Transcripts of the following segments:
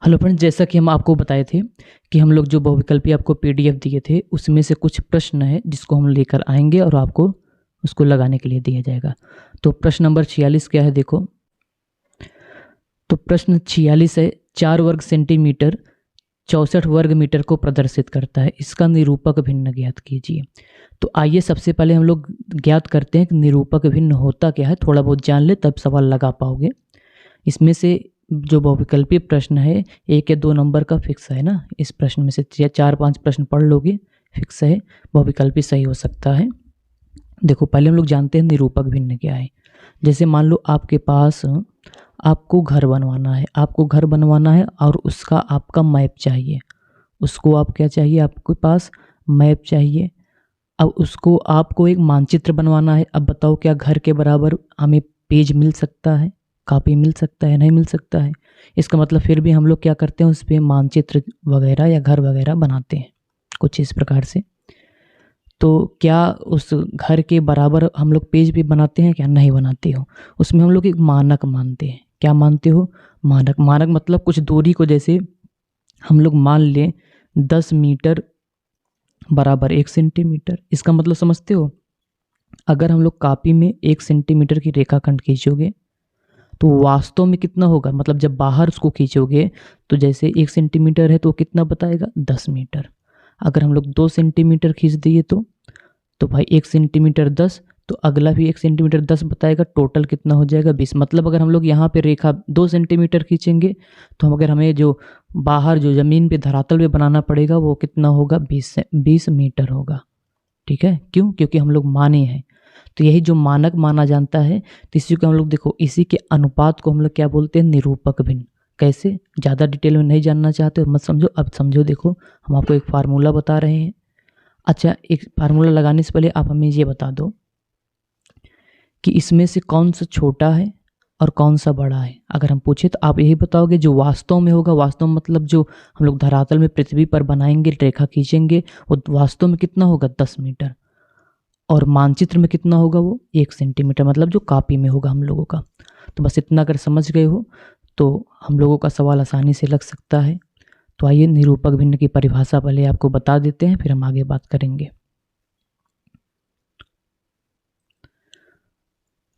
Hello friends, जैसा कि हम आपको बताए थे कि हम लोग जो बहुविकल्पी आपको पीडीएफ दिए थे उसमें से कुछ प्रश्न है जिसको हम लेकर आएंगे और आपको उसको लगाने के लिए दिया जाएगा। तो प्रश्न नंबर 46 क्या है देखो। तो प्रश्न 46 है, 4 वर्ग सेंटीमीटर 64 वर्ग मीटर को प्रदर्शित करता है, इसका निरूपक भिन्न ज्ञात कीजिए। तो आइए सबसे पहले हम लोग ज्ञात करते हैं कि निरूपक भिन्न होता क्या है, थोड़ा बहुत जान ले तब सवाल लगा पाओगे। इसमें से जो बहुविकल्पी प्रश्न है 1 या 2 नंबर का फिक्स है ना, इस प्रश्न में से 4-5 प्रश्न पढ़ लोगे फिक्स है, बहुविकल्पी सही हो सकता है। देखो पहले हम लोग जानते हैं निरूपक भिन्न क्या है। जैसे मान लो आपके पास आपको घर बनवाना है और उसका आपका मैप चाहिए। उसको आप क्या चाहिए, आपके पास मैप चाहिए। अब उसको आपको एक मानचित्र बनवाना है। अब बताओ क्या घर के बराबर हमें पेज मिल सकता है, कापी मिल सकता है? नहीं मिल सकता है। इसका मतलब फिर भी हम लोग क्या करते हैं, उस पर मानचित्र वगैरह या घर वगैरह बनाते हैं कुछ इस प्रकार से। तो क्या उस घर के बराबर हम लोग पेज भी बनाते हैं? क्या नहीं बनाते हो। उसमें हम लोग एक मानक मानते हैं। क्या मानते हो? मानक। मानक मतलब कुछ दूरी को, जैसे हम लोग मान लें 10 मीटर बराबर 1 सेंटीमीटर। इसका मतलब समझते हो, अगर हम लोग कापी में 1 सेंटीमीटर की रेखाखंड खींचोगे तो वास्तव में कितना होगा, मतलब जब बाहर उसको खींचोगे तो जैसे 1 सेंटीमीटर है तो कितना बताएगा, 10 मीटर। अगर हम लोग 2 सेंटीमीटर खींच दिए तो भाई 1 सेंटीमीटर 10, तो अगला भी 1 सेंटीमीटर 10 बताएगा। टोटल कितना हो जाएगा, 20। मतलब अगर हम लोग यहाँ पे रेखा 2 सेंटीमीटर खींचेंगे तो अगर हमें जो बाहर जो ज़मीन पे धरातल पे बनाना पड़ेगा वो कितना होगा, 20 मीटर होगा। ठीक है, क्यों? क्योंकि हम लोग माने हैं। तो यही जो मानक माना जानता है, तो इसी को हम लोग देखो, इसी के अनुपात को हम लोग क्या बोलते हैं, निरूपक भिन्न। कैसे? ज़्यादा डिटेल में नहीं जानना चाहते हो मत समझो, अब समझो। देखो हम आपको एक फार्मूला बता रहे हैं। अच्छा, एक फार्मूला लगाने से पहले आप हमें ये बता दो कि इसमें से कौन सा छोटा है और कौन सा बड़ा है। अगर हम पूछे तो आप यही बताओगे जो वास्तव में होगा। वास्तव में मतलब जो हम लोग धरातल में पृथ्वी पर बनाएंगे, रेखा खींचेंगे, वो वास्तव में कितना होगा, 10 मीटर। और मानचित्र में कितना होगा, वो 1 सेंटीमीटर, मतलब जो कापी में होगा हम लोगों का। तो बस इतना अगर समझ गए हो तो हम लोगों का सवाल आसानी से लग सकता है। तो आइए निरूपक भिन्न की परिभाषा पहले आपको बता देते हैं, फिर हम आगे बात करेंगे।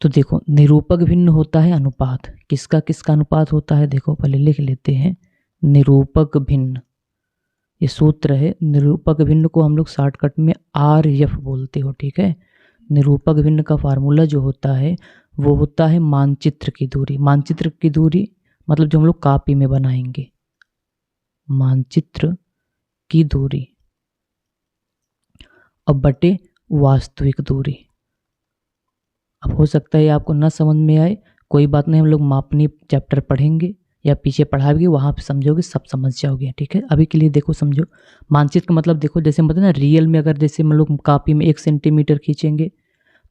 तो देखो निरूपक भिन्न होता है अनुपात। किसका किसका अनुपात होता है, देखो पहले लिख लेते हैं। निरूपक भिन्न, ये सूत्र है। निरूपक भिन्न को हम लोग शॉर्टकट में RF बोलते हो। ठीक है, निरूपक भिन्न का फार्मूला जो होता है वो होता है मानचित्र की दूरी। मानचित्र की दूरी मतलब जो हम लोग कापी में बनाएंगे, मानचित्र की दूरी अब बटे वास्तविक दूरी। अब हो सकता है आपको ना समझ में आए, कोई बात नहीं, हम लोग मापनी चैप्टर पढ़ेंगे या पीछे पढ़ाएंगे, वहाँ पे समझोगे, सब समझ जाओगे। ठीक है, अभी के लिए देखो समझो। मानचित्र का मतलब देखो, जैसे मतलब ना रियल में, अगर जैसे हम लोग कापी में 1 सेंटीमीटर खींचेंगे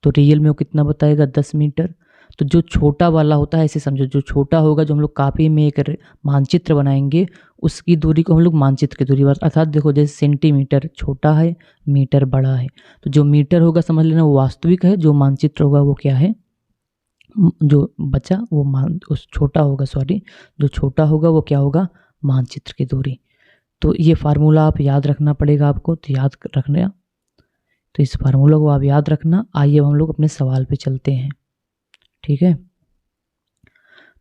तो रियल में वो कितना बताएगा, 10 मीटर। तो जो छोटा वाला होता है, ऐसे समझो, जो छोटा होगा, जो हम लोग कापी में एक मानचित्र बनाएंगे उसकी दूरी को हम लोग मानचित्र की दूरी, अर्थात देखो जैसे सेंटीमीटर छोटा है, मीटर बड़ा है। तो जो मीटर होगा समझ लेना वो वास्तविक है, जो मानचित्र होगा वो क्या है, जो बचा वो उस छोटा होगा, सॉरी, जो छोटा होगा वो क्या होगा, मानचित्र की दूरी। तो ये फार्मूला आप याद रखना पड़ेगा आपको, तो याद रखना। तो इस फार्मूला को आप याद रखना। आइए अब हम लोग अपने सवाल पे चलते हैं। ठीक है,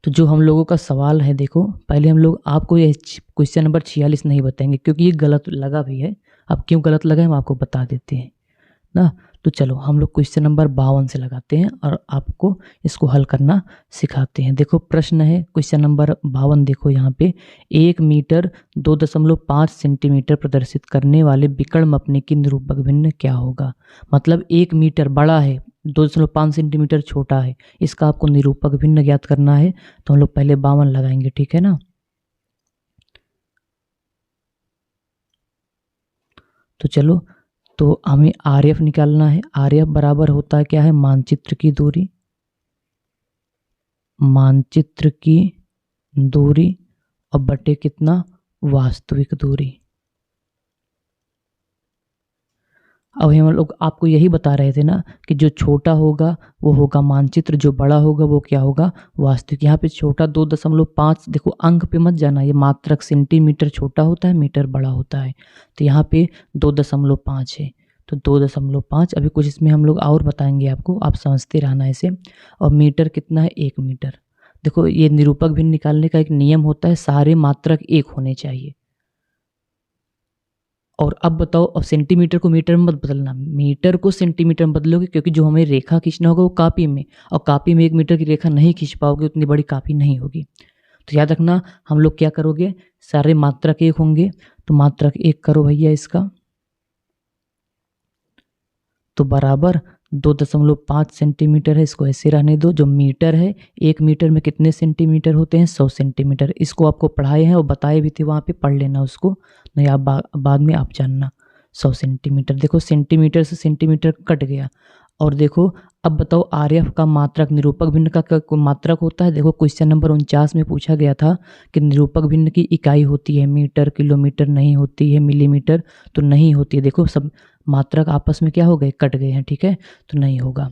तो जो हम लोगों का सवाल है, देखो पहले हम लोग आपको ये क्वेश्चन नंबर 46 नहीं बताएंगे क्योंकि ये गलत लगा भी है। अब क्यों गलत लगा है हम आपको बता देते हैं ना। तो चलो हम लोग क्वेश्चन नंबर 52 से लगाते हैं और आपको इसको हल करना सिखाते हैं। देखो प्रश्न है क्वेश्चन नंबर 52, देखो यहाँ पे 1 मीटर 2.5 सेंटीमीटर प्रदर्शित करने वाले विकर्ण मापने की निरूपक भिन्न क्या होगा। मतलब 1 मीटर बड़ा है, 2.5 सेंटीमीटर छोटा है, इसका आपको निरूपक भिन्न ज्ञात करना है। तो हम लोग पहले 52 लगाएंगे, ठीक है ना। तो चलो, तो हमें RF निकालना है। RF बराबर होता है क्या है, मानचित्र की दूरी, मानचित्र की दूरी और बटे कितना, वास्तविक दूरी। अब हम लोग आपको यही बता रहे थे ना कि जो छोटा होगा वो होगा मानचित्र, जो बड़ा होगा वो क्या होगा, वास्तविक। यहाँ पे छोटा 2.5, देखो अंक पे मत जाना, ये मात्रक। सेंटीमीटर छोटा होता है, मीटर बड़ा होता है, तो यहाँ पे 2.5 है, तो 2.5। अभी कुछ इसमें हम लोग और बताएंगे आपको, आप समझते रहना इसे। और मीटर कितना है, 1 मीटर। देखो ये निरूपक भिन्न निकालने का एक नियम होता है, सारे मात्रक एक होने चाहिए। और अब बताओ, अब सेंटीमीटर को मीटर में मत बदलना, मीटर को सेंटीमीटर में बदलोगे, क्योंकि जो हमें रेखा खींचना होगा वो कापी में, और कापी में 1 मीटर की रेखा नहीं खींच पाओगे, उतनी बड़ी कापी नहीं होगी। तो याद रखना, हम लोग क्या करोगे, सारे मात्रक एक होंगे, तो मात्रक 1 करो भैया इसका, तो बराबर 2.5 सेंटीमीटर है, इसको ऐसे रहने दो। जो मीटर है, 1 मीटर में कितने सेंटीमीटर होते हैं, 100 सेंटीमीटर। इसको आपको पढ़ाए हैं और बताए भी थे, वहाँ पे पढ़ लेना उसको, नहीं आप बाद में आप जानना। 100 सेंटीमीटर, देखो सेंटीमीटर से सेंटीमीटर कट गया। और देखो अब बताओ, आरएफ का मात्रक, निरूपक भिन्न का मात्रक होता है। देखो क्वेश्चन नंबर 49 में पूछा गया था कि निरूपक भिन्न की इकाई होती है मीटर, किलोमीटर नहीं होती है, मिलीमीटर तो नहीं होती है। देखो सब मात्रक आपस में क्या हो गए, कट गए हैं, ठीक है, तो नहीं होगा,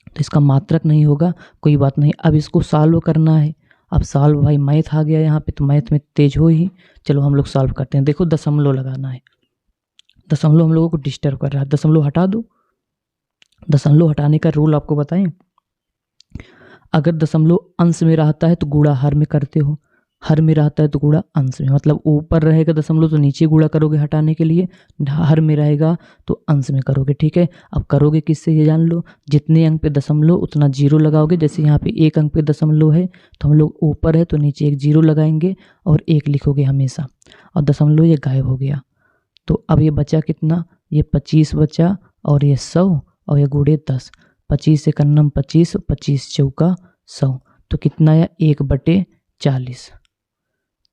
तो इसका मात्रक नहीं होगा, कोई बात नहीं। अब इसको सॉल्व करना है। अब सॉल्व, भाई मैथ आ गया यहाँ पे, तो मैथ में तेज हो ही, चलो हम लोग सॉल्व करते हैं। देखो दशमलव लगाना है, दशमलव हम लोगों को डिस्टर्ब कर रहा है, दशमलव हटा दो। दशमलव हटाने का रूल आपको बताएं, अगर दशमलव अंश में रहता है तो गुणा हर में करते हो, हर में रहता है तो गुणा अंश में, मतलब ऊपर रहेगा दशमलव तो नीचे गुणा करोगे हटाने के लिए, हर में रहेगा तो अंश में करोगे, ठीक है। अब करोगे किससे ये जान लो, जितने अंक पे दशमलव उतना जीरो लगाओगे। जैसे यहाँ पे 1 अंक पे दशमलव है तो हम लोग ऊपर है तो नीचे एक जीरो लगाएंगे और 1 लिखोगे हमेशा, और दशमलव ये गायब हो गया। तो अब ये बचा कितना, ये 25 बचा, और ये 100, और ये गुणे 10, 25 से कन्नम 25, 25 चौका 100, तो कितना है, 1/40।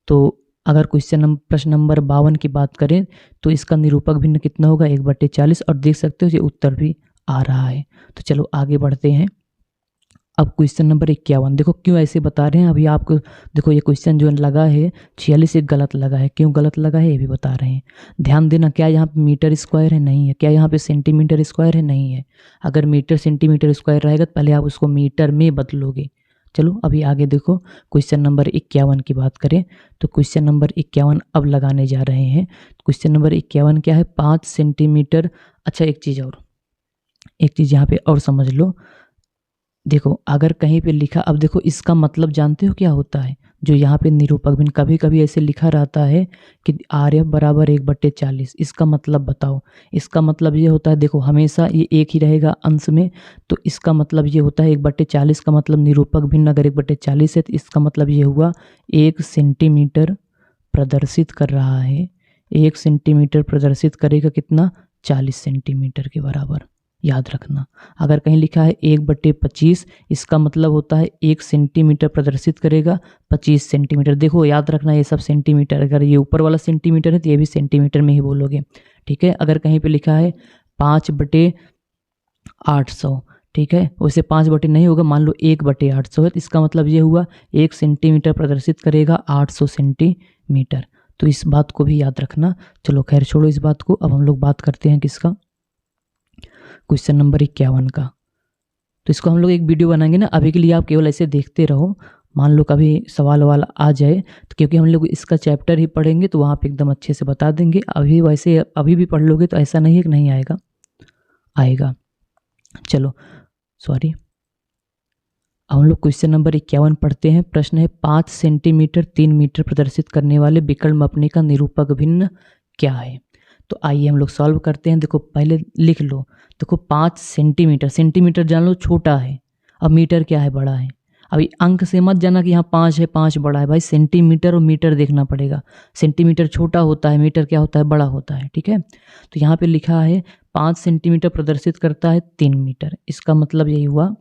तो अगर प्रश्न नंबर 52 की बात करें तो इसका निरूपक भिन्न कितना होगा, 1/40। और देख सकते हो ये उत्तर भी आ रहा है। तो चलो आगे बढ़ते हैं। अब क्वेश्चन नंबर 51, देखो क्यों ऐसे बता रहे हैं अभी आपको। देखो ये क्वेश्चन जो लगा है 46 एक गलत लगा है, क्यों गलत लगा है ये भी बता रहे हैं। ध्यान देना, क्या यहाँ पे मीटर स्क्वायर है, नहीं है। क्या यहाँ पे सेंटीमीटर स्क्वायर है, नहीं है। अगर मीटर सेंटीमीटर स्क्वायर रहेगा तो पहले आप उसको मीटर में बदलोगे। चलो अभी आगे देखो, क्वेश्चन नंबर 51 की बात करें तो क्वेश्चन नंबर 51 अब लगाने जा रहे हैं। क्वेश्चन नंबर 51 क्या है, 5 सेंटीमीटर। अच्छा एक चीज़ यहाँ पे और समझ लो। देखो अगर कहीं पे लिखा, अब देखो इसका मतलब जानते हो क्या होता है, जो यहाँ पे निरूपक भिन्न कभी कभी ऐसे लिखा रहता है कि आरएफ बराबर 1/40। इसका मतलब बताओ, इसका मतलब ये होता है, देखो हमेशा ये एक ही रहेगा अंश में, तो इसका मतलब ये होता है 1/40 का मतलब निरूपक भिन्न अगर 1/40 है तो इसका मतलब ये हुआ 1 सेंटीमीटर प्रदर्शित कर रहा है। 1 सेंटीमीटर प्रदर्शित करेगा कितना, 40 सेंटीमीटर के बराबर। याद रखना, अगर कहीं लिखा है 1/25, इसका मतलब होता है 1 सेंटीमीटर प्रदर्शित करेगा 25 सेंटीमीटर। देखो याद रखना ये सब सेंटीमीटर, अगर ये ऊपर वाला सेंटीमीटर है तो ये भी सेंटीमीटर में ही बोलोगे, ठीक है। अगर कहीं पे लिखा है 5/800, ठीक है, वैसे 5 नहीं होगा, मान लो 1/800 है तो इसका मतलब ये हुआ 1 सेंटीमीटर प्रदर्शित करेगा 800 सेंटीमीटर। तो इस बात को भी याद रखना। चलो खैर छोड़ो इस बात को, अब हम लोग बात करते हैं किसका, क्वेश्चन नंबर 51 का। तो इसको हम लोग एक वीडियो बनाएंगे ना, अभी के लिए आप केवल ऐसे देखते रहो। मान लो कभी सवाल वाल आ जाए तो, क्योंकि हम लोग इसका चैप्टर ही पढ़ेंगे तो वहाँ पे एकदम अच्छे से बता देंगे। अभी वैसे अभी भी पढ़ लोगे तो ऐसा नहीं है कि नहीं आएगा, आएगा। चलो सॉरी, हम लोग क्वेश्चन नंबर 51 पढ़ते हैं। प्रश्न है 5 सेंटीमीटर 3 मीटर प्रदर्शित करने वाले विकर्ण मापने का निरूपक भिन्न क्या है। तो आइए हम लोग सॉल्व करते हैं। देखो पहले लिख लो, देखो 5 सेंटीमीटर, सेंटीमीटर जान लो छोटा है, अब मीटर क्या है, बड़ा है। अभी अंक से मत जाना कि यहाँ 5 है 5 बड़ा है, भाई सेंटीमीटर और मीटर देखना पड़ेगा। सेंटीमीटर छोटा होता है, मीटर क्या होता है, बड़ा होता है, ठीक है। तो यहाँ पे लिखा है 5 सेंटीमीटर प्रदर्शित करता है 3 मीटर, इसका मतलब यही हुआ,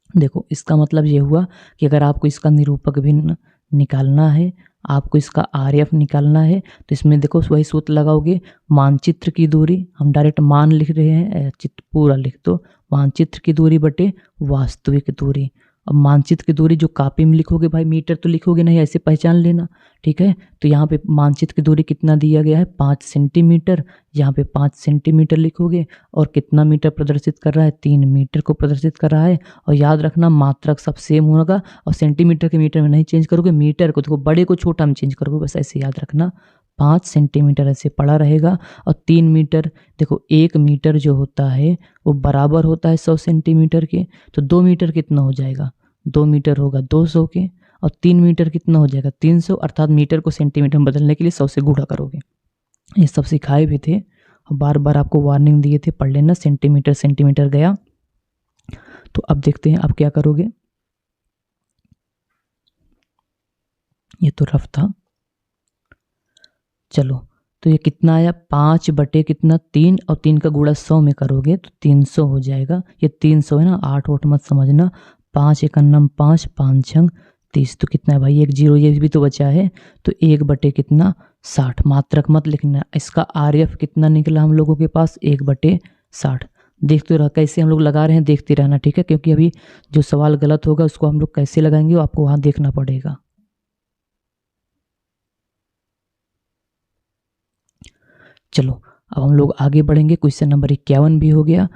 देखो इसका मतलब ये हुआ कि अगर आपको इसका निरूपक भिन्न निकालना है, आपको इसका आरएफ निकालना है, तो इसमें देखो वही सूत्र लगाओगे, मानचित्र की दूरी, हम डायरेक्ट मान लिख रहे हैं, चित्र पूरा लिख दो, मानचित्र की दूरी बटे वास्तविक दूरी। अब मानचित्र की दूरी जो कॉपी में लिखोगे भाई, मीटर तो लिखोगे नहीं, ऐसे पहचान लेना, ठीक है। तो यहाँ पे मानचित्र की दूरी कितना दिया गया है, 5 सेंटीमीटर। यहाँ पे 5 सेंटीमीटर लिखोगे और कितना मीटर प्रदर्शित कर रहा है, 3 मीटर को प्रदर्शित कर रहा है। और याद रखना मात्रक सब सेम होगा और सेंटीमीटर के मीटर में नहीं चेंज करोगे, मीटर को देखो बड़े को छोटा में चेंज करोगे, बस ऐसे याद रखना। 5 सेंटीमीटर ऐसे पड़ा रहेगा और 3 मीटर, देखो 1 मीटर जो होता है वो बराबर होता है 100 सेंटीमीटर के। तो 2 मीटर कितना हो जाएगा, 2 मीटर होगा 200 के, और 3 मीटर कितना हो जाएगा 300, अर्थात मीटर को सेंटीमीटर में बदलने के लिए 100 से गुणा करोगे। ये सब सिखाए भी थे और बार बार आपको वार्निंग दिए थे, पढ़ लेना। सेंटीमीटर सेंटीमीटर गया। तो अब देखते हैं आप क्या करोगे। ये तो रफ था, चलो। तो ये कितना आया, 5 बटे कितना 3, और 3 का गुणा 100 में करोगे तो 300 हो जाएगा। ये 300 है ना, 8 वोट मत समझना। 5 एकन्नम 5, 5 छंग 30। तो कितना है भाई, 1 जीरो ये भी तो बचा है, तो 1 बटे कितना 60। मात्रक मत लिखना। इसका आरएफ कितना निकला हम लोगों के पास, 1 बटे 60। देखते रहो कैसे हम लोग लगा रहे हैं, देखते रहना, ठीक है। क्योंकि अभी जो सवाल गलत होगा उसको हम लोग कैसे लगाएंगे वो आपको वहाँ देखना पड़ेगा। चलो अब हम लोग आगे बढ़ेंगे। क्वेश्चन नंबर 51 भी हो गया।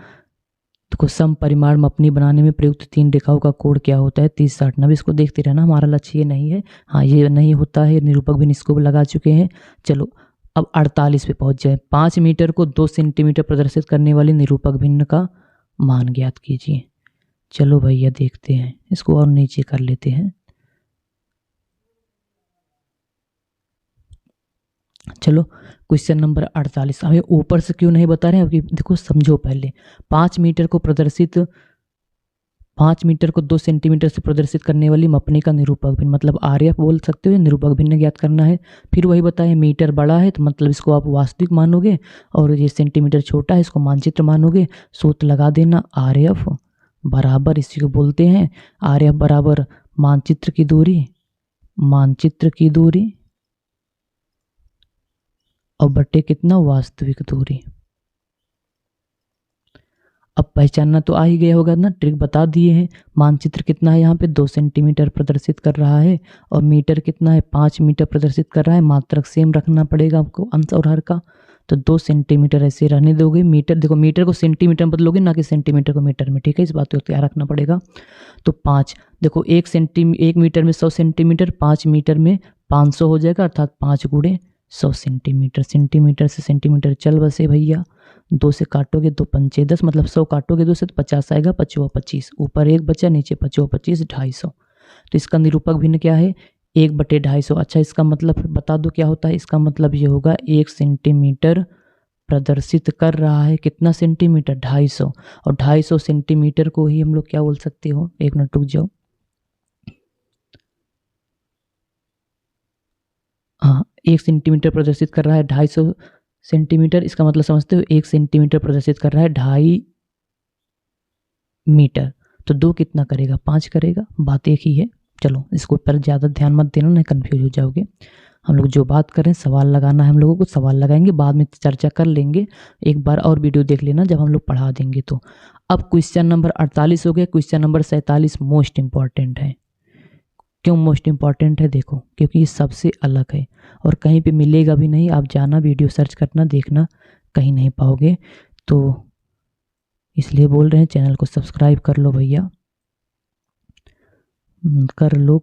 तो सम परिमाण मपनी बनाने में प्रयुक्त 3 रेखाओं का कोण क्या होता है, 30 60 90। इसको देखते रहना, हमारा लक्ष्य ये नहीं है। हाँ, ये नहीं होता है, निरूपक भी इसको भी लगा चुके हैं। चलो अब 48 पे पहुंच जाए। 5 मीटर को 2 सेंटीमीटर प्रदर्शित करने वाली निरूपक भिन्न का मान ज्ञात कीजिए। चलो भैया देखते हैं, इसको और नीचे कर लेते हैं। चलो क्वेश्चन नंबर 48। हमें ऊपर से क्यों नहीं बता रहे हैं, अभी देखो समझो पहले। 5 मीटर को 2 सेंटीमीटर से प्रदर्शित करने वाली मपनी का निरूपक भिन्न, मतलब आरएफ बोल सकते हो, निरूपक भिन्न ज्ञात करना है। फिर वही बताए मीटर बड़ा है तो मतलब इसको आप वास्तविक मानोगे, और ये सेंटीमीटर छोटा है इसको मानचित्र मानोगे। सूत्र लगा देना, आरएफ बराबर, इसी को बोलते हैं आरएफ बराबर मानचित्र की दूरी और बटे कितना वास्तविक दूरी। अब पहचानना तो आ ही गया होगा ना, ट्रिक बता दिए हैं। मानचित्र कितना है यहाँ पे 2 सेंटीमीटर प्रदर्शित कर रहा है, और मीटर कितना है 5 मीटर प्रदर्शित कर रहा है। मात्रक सेम रखना पड़ेगा आपको अंश और हर का। तो 2 सेंटीमीटर ऐसे रहने दोगे। मीटर देखो, मीटर को सेंटीमीटर में बदलोगे, ना कि सेंटीमीटर को मीटर में, ठीक है। इस बात को क्या रखना पड़ेगा। तो 5 देखो, 1 मीटर में 100 सेंटीमीटर, 5 मीटर में 500 हो जाएगा, अर्थात 5 गुणे 100 सेंटीमीटर। सेंटीमीटर से सेंटीमीटर चल बसे भैया। 2 से काटोगे 2 पंचे 10, मतलब 100 काटोगे 2 से तो 50 आएगा, 5 25, ऊपर 1 बचा, नीचे 5 25 250। तो इसका निरूपक भिन्न क्या है, 1 बटे 250। अच्छा, इसका मतलब बता दो क्या होता है। इसका मतलब ये होगा 1 सेंटीमीटर प्रदर्शित कर रहा है कितना सेंटीमीटर, 250। और 250 सेंटीमीटर को ही हम लोग क्या बोल सकते हो, 1 मिनट रुक जाओ। हाँ, 1 सेंटीमीटर प्रदर्शित कर रहा है 250 सेंटीमीटर। इसका मतलब समझते हो, 1 सेंटीमीटर प्रदर्शित कर रहा है 2.5 मीटर। तो 2 कितना करेगा, 5 करेगा। बात एक ही है। चलो इसको पर ज़्यादा ध्यान मत देना, नहीं कन्फ्यूज हो जाओगे। हम लोग जो बात करें, सवाल लगाना है हम लोगों को, सवाल लगाएंगे, बाद में चर्चा कर लेंगे। एक बार और वीडियो देख लेना जब हम लोग पढ़ा देंगे तो। अब क्वेश्चन नंबर 48 हो गया। क्वेश्चन नंबर 47 मोस्ट इंपॉर्टेंट है। क्यों मोस्ट इंपॉर्टेंट है, देखो क्योंकि ये सबसे अलग है और कहीं पे मिलेगा भी नहीं। आप जाना वीडियो सर्च करना, देखना, कहीं नहीं पाओगे। तो इसलिए बोल रहे हैं चैनल को सब्सक्राइब कर लो भैया, कर लो,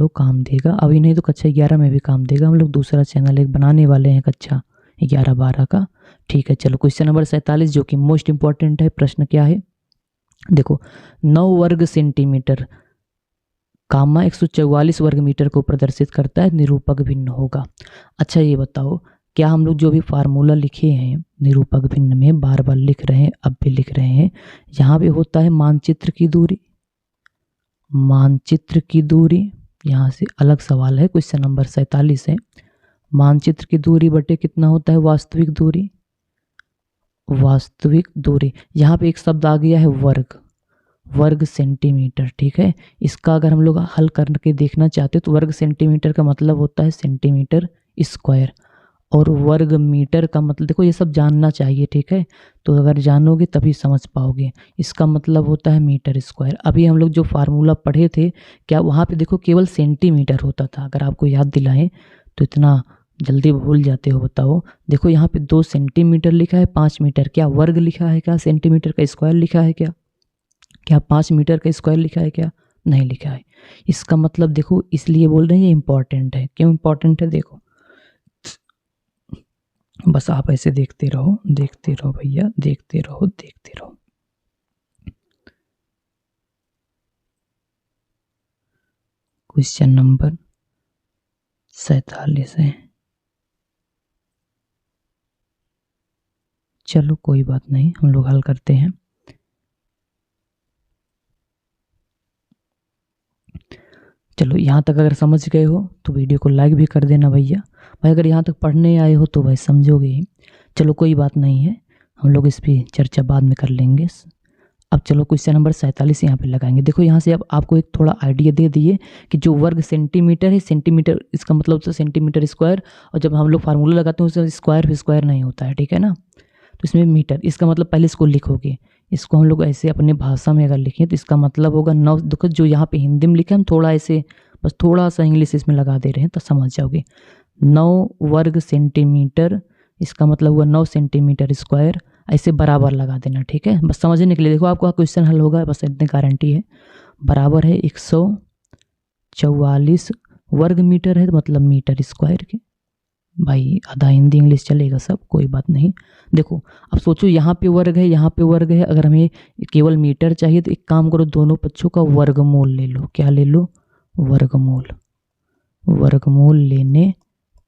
काम देगा। अभी नहीं तो कक्षा 11 में भी काम देगा। हम लोग दूसरा चैनल एक बनाने वाले हैं कक्षा 11 12 का, ठीक है। चलो क्वेश्चन नंबर 47 जो कि मोस्ट इंपॉर्टेंट है। प्रश्न क्या है, देखो 9 वर्ग सेंटीमीटर 144 वर्ग मीटर को प्रदर्शित करता है, निरूपक भिन्न होगा। अच्छा ये बताओ, क्या हम लोग जो भी फार्मूला लिखे हैं निरूपक भिन्न में, बार बार लिख रहे हैं, अब भी लिख रहे हैं, यहाँ पे होता है मानचित्र की दूरी। यहाँ से अलग सवाल है, क्वेश्चन नंबर 47 है। मानचित्र की दूरी बटे कितना होता है, वास्तविक दूरी। यहाँ पे एक शब्द आ गया है वर्ग सेंटीमीटर, ठीक है। इसका अगर हम लोग हल करके देखना चाहते तो वर्ग सेंटीमीटर का मतलब होता है सेंटीमीटर स्क्वायर, और वर्ग मीटर का मतलब देखो ये सब जानना चाहिए, ठीक है। तो अगर जानोगे तभी समझ पाओगे। इसका मतलब होता है मीटर स्क्वायर। अभी हम लोग जो फार्मूला पढ़े थे, क्या वहाँ पे देखो केवल सेंटीमीटर होता था, अगर आपको याद दिलाएं तो इतना जल्दी भूल जाते हो, बताओ। देखो यहाँ पे 2 सेंटीमीटर लिखा है, 5 मीटर, क्या वर्ग लिखा है, क्या सेंटीमीटर का स्क्वायर लिखा है, क्या क्या 5 मीटर का स्क्वायर लिखा है, क्या नहीं लिखा है। इसका मतलब देखो इसलिए बोल रहे हैं ये इंपॉर्टेंट है। क्यों इंपॉर्टेंट है, देखो बस आप ऐसे देखते रहो भैया, देखते रहो। क्वेश्चन नंबर 47 है। चलो कोई बात नहीं, हम लोग हल करते हैं। चलो यहाँ तक अगर समझ गए हो तो वीडियो को लाइक भी कर देना भैया। भाई अगर यहाँ तक पढ़ने आए हो तो भाई समझोगे ही। चलो कोई बात नहीं है, हम लोग इस पर चर्चा बाद में कर लेंगे। अब चलो क्वेश्चन नंबर 47 यहाँ पे लगाएंगे। देखो यहाँ से अब आपको एक थोड़ा आइडिया दे दिए कि जो वर्ग सेंटीमीटर है, सेंटीमीटर इसका मतलब तो सेंटीमीटर स्क्वायर, और जब हम लोग फार्मूला लगाते हैं उसमें स्क्वायर स्क्वायर नहीं होता है, ठीक है ना। तो इसमें मीटर, इसका मतलब पहले इसको लिखोगे। इसको हम लोग ऐसे अपने भाषा में अगर लिखें तो इसका मतलब होगा 9। देखो जो यहाँ पे हिंदी में लिखा है हम थोड़ा ऐसे बस थोड़ा सा इंग्लिश इसमें लगा दे रहे हैं तो समझ जाओगे। 9 वर्ग सेंटीमीटर, इसका मतलब हुआ 9 सेंटीमीटर स्क्वायर। ऐसे बराबर लगा देना, ठीक है, बस समझने के लिए। देखो आपका क्वेश्चन हल होगा, बस इतनी गारंटी है। बराबर है 144 वर्ग मीटर है, तो मतलब मीटर स्क्वायर के। भाई आधा हिंदी इंग्लिश चलेगा सब, कोई बात नहीं। देखो अब सोचो यहाँ पे वर्ग है, यहाँ पे वर्ग है, अगर हमें केवल मीटर चाहिए तो एक काम करो, दोनों पक्षों का वर्गमूल ले लो। क्या ले लो, वर्गमूल। वर्गमूल लेने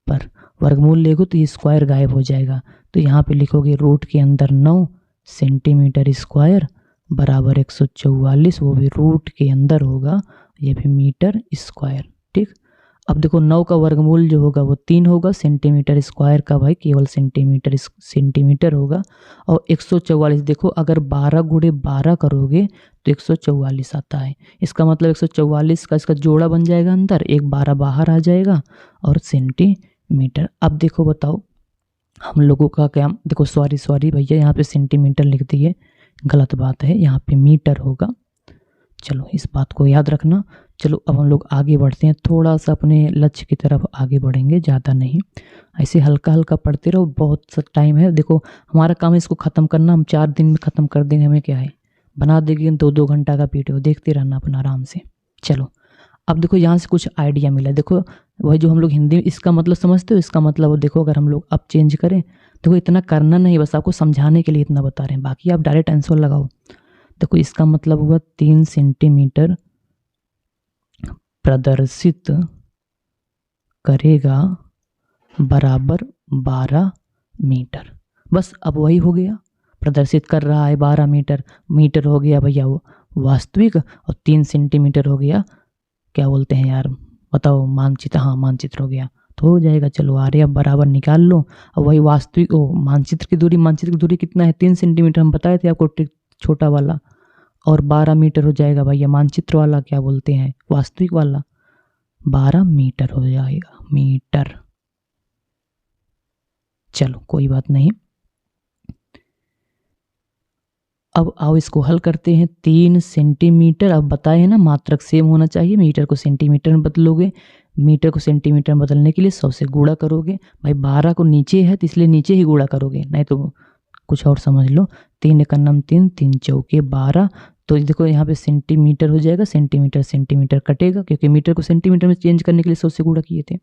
पर, वर्गमूल लेगो तो ये स्क्वायर गायब हो जाएगा। तो यहाँ पे लिखोगे रूट के अंदर 9 सेंटीमीटर स्क्वायर बराबर 144, वो भी रूट के अंदर होगा, ये भी मीटर स्क्वायर, ठीक। अब देखो 9 का वर्गमूल जो होगा वो 3 होगा, सेंटीमीटर स्क्वायर का भाई केवल सेंटीमीटर होगा। और 144 देखो अगर 12 गुणे 12 करोगे तो 144 आता है। इसका मतलब 144 का इसका जोड़ा बन जाएगा अंदर, एक 12 बाहर आ जाएगा और सेंटीमीटर। अब देखो बताओ हम लोगों का क्या, देखो सॉरी भैया यहाँ पे सेंटीमीटर लिख दिए, गलत बात है, यहाँ पे मीटर होगा। चलो इस बात को याद रखना। चलो अब हम लोग आगे बढ़ते हैं, थोड़ा सा अपने लक्ष्य की तरफ आगे बढ़ेंगे, ज़्यादा नहीं, ऐसे हल्का हल्का पढ़ते रहो। बहुत सा टाइम है, देखो हमारा काम है इसको ख़त्म करना, हम 4 दिन में ख़त्म कर देंगे, हमें क्या है, बना देंगे 2-2 घंटा का वीडियो, देखते रहना अपना आराम से। चलो अब देखो यहाँ से कुछ आइडिया मिला। देखो वही जो हम लोग हिंदी इसका मतलब समझते हो, इसका मतलब देखो अगर हम लोग अब चेंज करें, देखो इतना करना नहीं, बस आपको समझाने के लिए इतना बता रहे हैं, बाकी आप डायरेक्ट आंसर लगाओ। देखो इसका मतलब हुआ 3 सेंटीमीटर प्रदर्शित करेगा बराबर 12 मीटर। बस अब वही हो गया, प्रदर्शित कर रहा है 12 मीटर, मीटर हो गया भैया वो वास्तविक, और 3 सेंटीमीटर हो गया क्या बोलते हैं यार, बताओ, मानचित्र। हाँ मानचित्र हो गया तो हो जाएगा। चलो आ रहे अब बराबर निकाल लो। अब वही वास्तविक मानचित्र की दूरी कितना है, 3 सेंटीमीटर हम बताए थे आपको, छोटा वाला, और 12 मीटर हो जाएगा भैया मानचित्र वाला, क्या बोलते हैं वास्तविक वाला, 12 मीटर हो जाएगा, मीटर। चलो कोई बात नहीं, अब आओ इसको हल करते हैं। 3 सेंटीमीटर, अब बताए हैं ना मात्रक सेम होना चाहिए, मीटर को सेंटीमीटर में बदलोगे, मीटर को सेंटीमीटर में बदलने के लिए 100 से गुणा करोगे। भाई 12 को नीचे है तो इसलिए नीचे ही गुणा करोगे, नहीं तो कुछ और समझ लो। 3 एकम 3, 3 चौके 12, तो देखो यहाँ पे सेंटीमीटर हो जाएगा, सेंटीमीटर कटेगा क्योंकि मीटर को सेंटीमीटर में चेंज करने के लिए 100 से गुणा किए थे।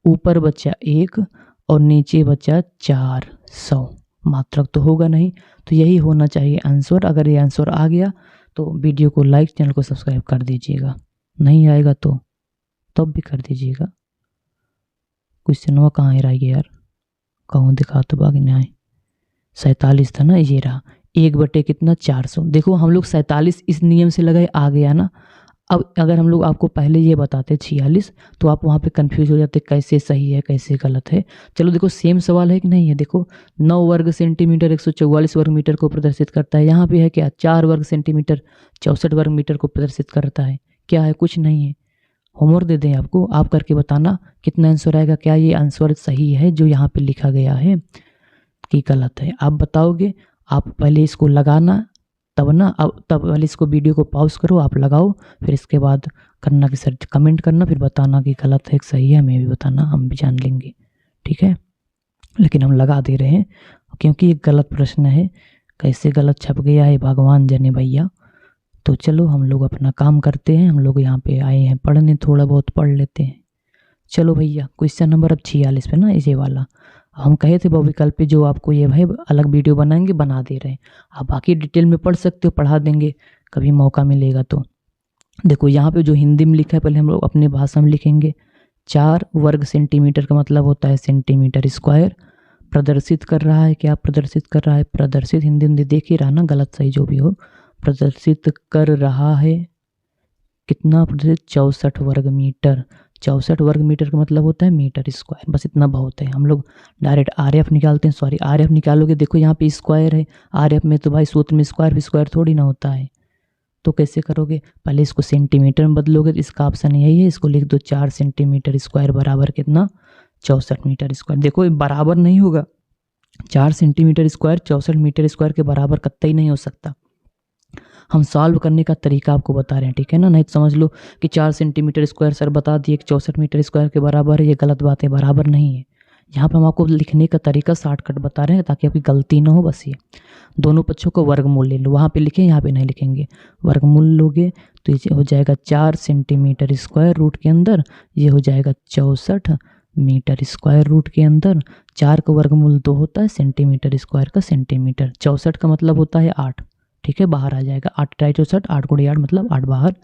ऊपर बचा 1 और नीचे बचा 400, मात्रक तो होगा नहीं, तो यही होना चाहिए आंसर। अगर ये आंसर आ गया तो वीडियो को लाइक, चैनल को सब्सक्राइब कर दीजिएगा, नहीं आएगा तो तब भी कर दीजिएगा। क्वेश्चन वो कहाँ रह गया यार, कहूँ दिखा तो बाकी नहीं, 47 था ना, ये रहा 1 कितना 400। देखो हम लोग 47 इस नियम से लगाए आ गया ना। अब अगर हम लोग आपको पहले ये बताते 46 तो आप वहाँ पे कंफ्यूज हो जाते कैसे सही है कैसे गलत है। चलो देखो सेम सवाल है कि नहीं है, देखो 9 वर्ग सेंटीमीटर 144 वर्ग मीटर को प्रदर्शित करता है, यहाँ पे है क्या 4 वर्ग सेंटीमीटर 64 वर्ग मीटर को प्रदर्शित करता है, क्या है कुछ नहीं है। होमवर्क दे दें आपको, आप करके बताना कितना आंसर आएगा, क्या ये आंसर सही है जो यहाँ पे लिखा गया है कि गलत है। आप बताओगे, आप पहले इसको लगाना तब ना, अब तब पहले इसको वीडियो को पॉज करो, आप लगाओ, फिर इसके बाद करना कि सर कमेंट करना, फिर बताना कि गलत है कि सही है, हमें भी बताना, हम भी जान लेंगे, ठीक है। लेकिन हम लगा दे रहे हैं क्योंकि ये गलत प्रश्न है, कैसे गलत छप गया है भगवान जाने भैया। तो चलो हम लोग अपना काम करते हैं, हम लोग यहाँ पे आए हैं पढ़ने, थोड़ा बहुत पढ़ लेते हैं। चलो भैया क्वेश्चन नंबर अब 46 पे ना, ये वाला हम कहे थे बहुविकल्प पे जो आपको ये भाई अलग वीडियो बनाएंगे, बना दे रहे हैं। आप बाकी डिटेल में पढ़ सकते हो, पढ़ा देंगे कभी मौका मिलेगा तो। देखो यहाँ पे जो हिंदी में लिखा है पहले हम लोग अपने भाषा में लिखेंगे। 4 वर्ग सेंटीमीटर का मतलब होता है सेंटीमीटर स्क्वायर। प्रदर्शित कर रहा है, क्या प्रदर्शित कर रहा है, प्रदर्शित हिंदी देख ही रहा ना, गलत सही जो भी हो। प्रदर्शित कर रहा है कितना प्रदर्शित, 64 वर्ग मीटर। 64 वर्ग मीटर का मतलब होता है मीटर स्क्वायर, बस इतना बहुत है। हम लोग डायरेक्ट आरएफ निकालते हैं, सॉरी आरएफ निकालोगे, देखो यहाँ पे स्क्वायर है, आरएफ में तो भाई सूत्र में स्क्वायर थोड़ी ना होता है। तो कैसे करोगे, पहले इसको सेंटीमीटर में बदलोगे, तो इसका ऑप्शन यही है, इसको लिख दो 4 सेंटीमीटर स्क्वायर बराबर कितना, 64 मीटर स्क्वायर। देखो ये बराबर नहीं होगा, 4 सेंटीमीटर स्क्वायर 64 मीटर स्क्वायर के बराबर कतई नहीं हो सकता। हम सॉल्व करने का तरीका आपको बता रहे हैं, ठीक है ना। नहीं तो समझ लो कि 4 सेंटीमीटर स्क्वायर सर बता दिए कि 64 मीटर स्क्वायर के बराबर है, ये गलत बात है, बराबर नहीं है। यहाँ पर हम आपको लिखने का तरीका शॉर्टकट बता रहे हैं ताकि आपकी गलती ना हो, बस ये। दोनों पक्षों को वर्गमूल ले लो, वहाँ पे लिखें, यहाँ पे नहीं लिखेंगे। वर्गमूल लोगे तो ये हो जाएगा 4 सेंटीमीटर स्क्वायर रूट के अंदर, ये हो जाएगा 64 मीटर स्क्वायर रूट के अंदर। 4 का वर्गमूल 2 होता है, सेंटीमीटर स्क्वायर का सेंटीमीटर। 64 का मतलब होता है 8, ठीक है, बाहर आ जाएगा 8 × 64, 8 × 8 मतलब 8 बाहर,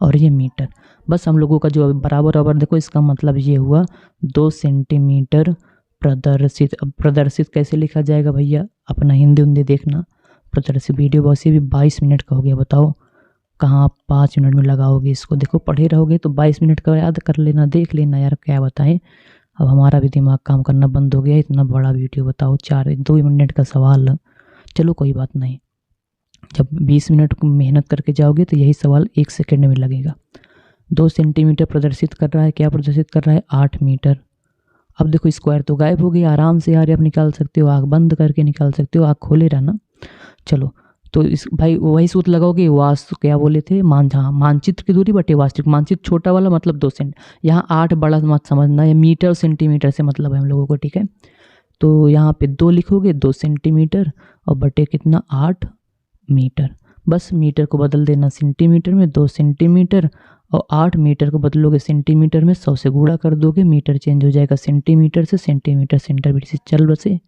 और ये मीटर। बस हम लोगों का जो बराबर, देखो इसका मतलब ये हुआ 2 सेंटीमीटर प्रदर्शित। अब प्रदर्शित कैसे लिखा जाएगा भैया, अपना हिंदी देखना। प्रदर्शित वीडियो वैसे भी 22 मिनट का हो गया, बताओ कहाँ आप 5 मिनट में लगाओगे इसको। देखो पढ़े रहोगे तो 22 मिनट का याद कर लेना, देख लेना यार, क्या बताएं। अब हमारा भी दिमाग काम करना बंद हो गया, इतना बड़ा वीडियो बताओ, 2 मिनट का सवाल। चलो कोई बात नहीं, जब 20 मिनट मेहनत करके जाओगे तो यही सवाल 1 सेकंड में लगेगा। 2 सेंटीमीटर प्रदर्शित कर रहा है, क्या प्रदर्शित कर रहा है, 8 मीटर। अब देखो स्क्वायर तो गायब हो गया, आराम से यार आप निकाल सकते हो, आँख बंद करके निकाल सकते हो, आँख खोले रहना। चलो तो इस भाई वही सूत्र लगाओगे, वास्तु क्या बोले थे, मानचित्र की दूरी बटे वास्तविक। मानचित्र छोटा वाला मतलब 2 सेंट, यहाँ 8 बड़ा मत समझना, ये मीटर सेंटीमीटर से मतलब है हम लोगों को, ठीक है। तो यहाँ पे 2 लिखोगे, 2 सेंटीमीटर और बटे कितना, 8 मीटर। बस मीटर को बदल देना सेंटीमीटर में, 2 सेंटीमीटर, और 8 मीटर को बदलोगे सेंटीमीटर में, 100 से गुणा कर दोगे, मीटर चेंज हो जाएगा सेंटीमीटर से, सेंटीमीटर सेंटीमीटर से चल बसे।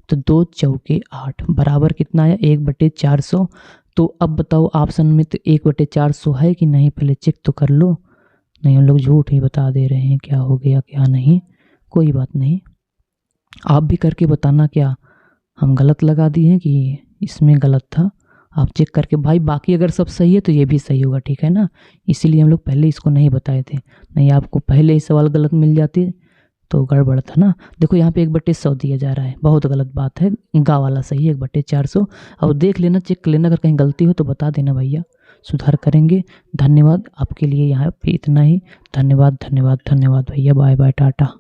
तो 2 चौके 8 बराबर कितना आया, 1/400। तो अब बताओ ऑप्शन में तो 1/400 है कि नहीं, पहले चेक तो कर लो। नहीं, हम लोग झूठ ही बता दे रहे हैं, क्या हो गया क्या नहीं, कोई बात नहीं, आप भी करके बताना क्या हम गलत लगा दिए हैं कि इसमें गलत था। आप चेक करके भाई, बाकी अगर सब सही है तो ये भी सही होगा, ठीक है ना। इसीलिए हम लोग पहले इसको नहीं बताए थे, नहीं आपको पहले ही सवाल गलत मिल जाते तो गड़बड़ था ना। देखो यहाँ पे 1/100 दिया जा रहा है, बहुत गलत बात है, गा वाला सही है 1/400। अब देख लेना, चेक कर लेना, अगर कहीं गलती हो तो बता देना भैया, सुधार करेंगे। धन्यवाद आपके लिए, यहाँ पे इतना ही। धन्यवाद धन्यवाद धन्यवाद भैया, बाय बाय, टाटा।